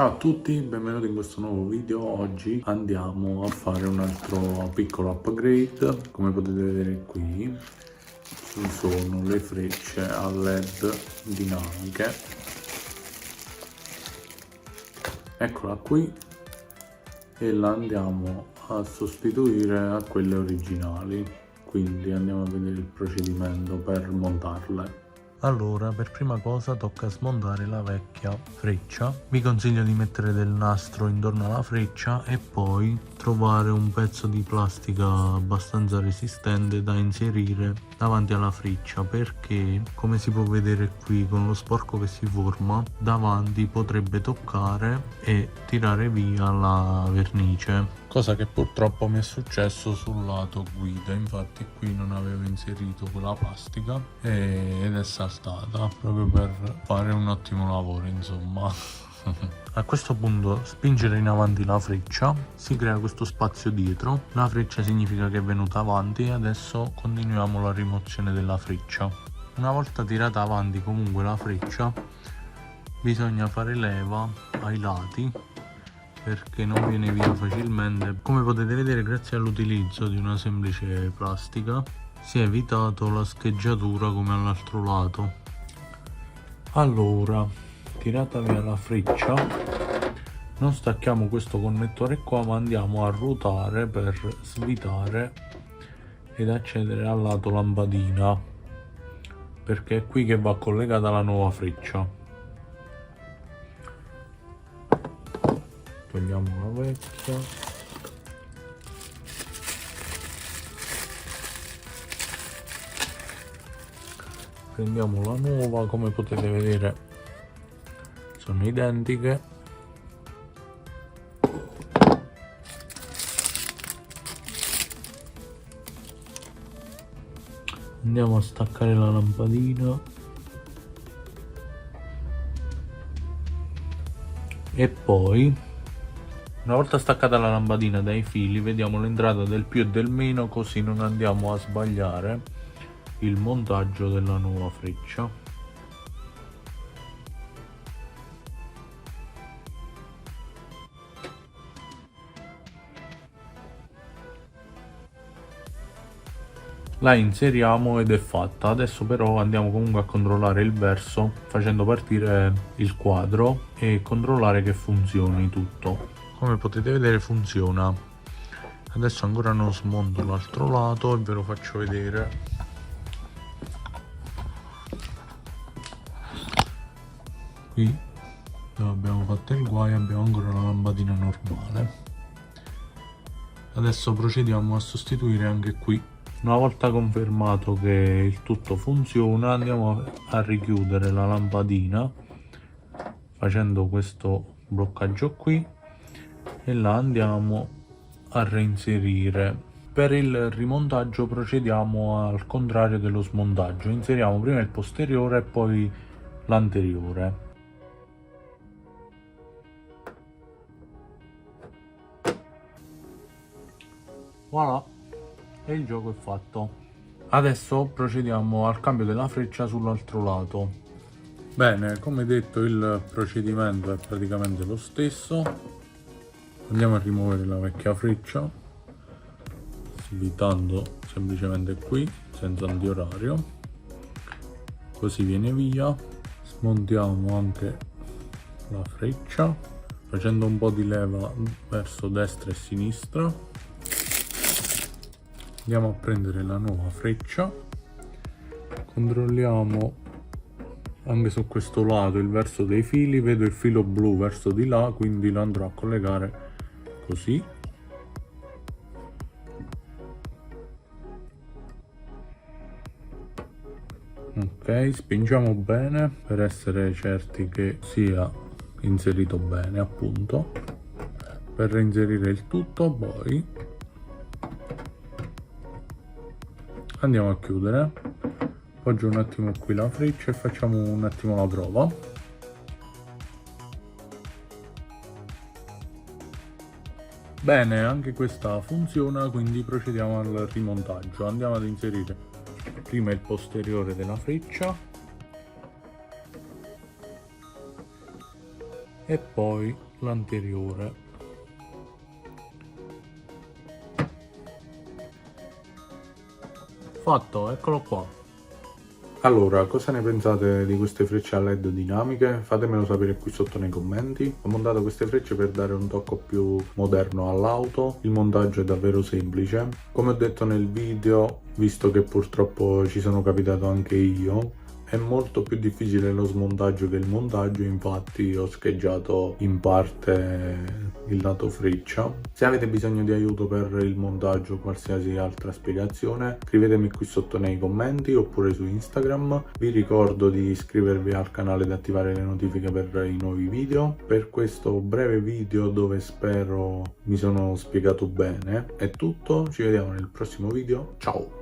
Ciao a tutti, benvenuti in questo nuovo video. Oggi andiamo a fare un altro piccolo upgrade. Come potete vedere qui ci sono le frecce a LED dinamiche. Eccola qui, e la andiamo a sostituire a quelle originali. Quindi andiamo a vedere il procedimento per montarle. Allora, per prima cosa tocca smontare la vecchia freccia. Vi consiglio di mettere del nastro intorno alla freccia e poi trovare un pezzo di plastica abbastanza resistente da inserire davanti alla freccia, perché come si può vedere qui con lo sporco che si forma davanti potrebbe toccare e tirare via la vernice, cosa che purtroppo mi è successo sul lato guida. Infatti qui non avevo inserito quella plastica ed è saltata proprio per fare un ottimo lavoro, insomma. A questo punto spingere in avanti la freccia, si crea questo spazio dietro, la freccia significa che è venuta avanti e adesso continuiamo la rimozione della freccia. Una volta tirata avanti comunque la freccia bisogna fare leva ai lati perché non viene via facilmente. Come potete vedere, grazie all'utilizzo di una semplice plastica si è evitato la scheggiatura come all'altro lato. Allora, tirata via la freccia, non stacchiamo questo connettore qua, ma andiamo a ruotare per svitare ed accedere al lato lampadina, perché è qui che va collegata la nuova freccia. Togliamo la vecchia, prendiamo la nuova. Come potete vedere sono identiche. Andiamo a staccare la lampadina e poi, una volta staccata la lampadina dai fili, vediamo l'entrata del più e del meno, così non andiamo a sbagliare il montaggio della nuova freccia. La inseriamo ed è fatta. Adesso però andiamo comunque a controllare il verso facendo partire il quadro e controllare che funzioni tutto. Come potete vedere funziona. Adesso ancora non smonto l'altro lato e ve lo faccio vedere. Qui dove abbiamo fatto il guaio abbiamo ancora la lampadina normale. Adesso procediamo a sostituire anche qui. Una volta confermato che il tutto funziona, andiamo a richiudere la lampadina facendo questo bloccaggio qui e la andiamo a reinserire. Per il rimontaggio procediamo al contrario dello smontaggio: inseriamo prima il posteriore e poi l'anteriore. Voilà, e il gioco è fatto. Adesso procediamo al cambio della freccia sull'altro lato. Bene, come detto il procedimento è praticamente lo stesso. Andiamo a rimuovere la vecchia freccia svitando semplicemente qui senza antiorario, così viene via. Smontiamo anche la freccia facendo un po' di leva verso destra e sinistra. Andiamo a prendere la nuova freccia, controlliamo anche su questo lato il verso dei fili. Vedo il filo blu verso di là, quindi lo andrò a collegare così. Ok, spingiamo bene per essere certi che sia inserito bene, appunto. Per reinserire il tutto poi andiamo a chiudere. Appoggio un attimo qui la freccia e facciamo un attimo la prova. Bene, anche questa funziona, quindi procediamo al rimontaggio. Andiamo ad inserire prima il posteriore della freccia e poi l'anteriore. Fatto, eccolo qua. Allora, cosa ne pensate di queste frecce a LED dinamiche? Fatemelo sapere qui sotto nei commenti. Ho montato queste frecce per dare un tocco più moderno all'auto. Il montaggio è davvero semplice. Come ho detto nel video, visto che purtroppo ci sono capitato anche io, è molto più difficile lo smontaggio che il montaggio, infatti ho scheggiato in parte il lato freccia. Se avete bisogno di aiuto per il montaggio o qualsiasi altra spiegazione, scrivetemi qui sotto nei commenti oppure su Instagram. Vi ricordo di iscrivervi al canale ed attivare le notifiche per i nuovi video. Per questo breve video, dove spero mi sono spiegato bene, è tutto. Ci vediamo nel prossimo video. Ciao!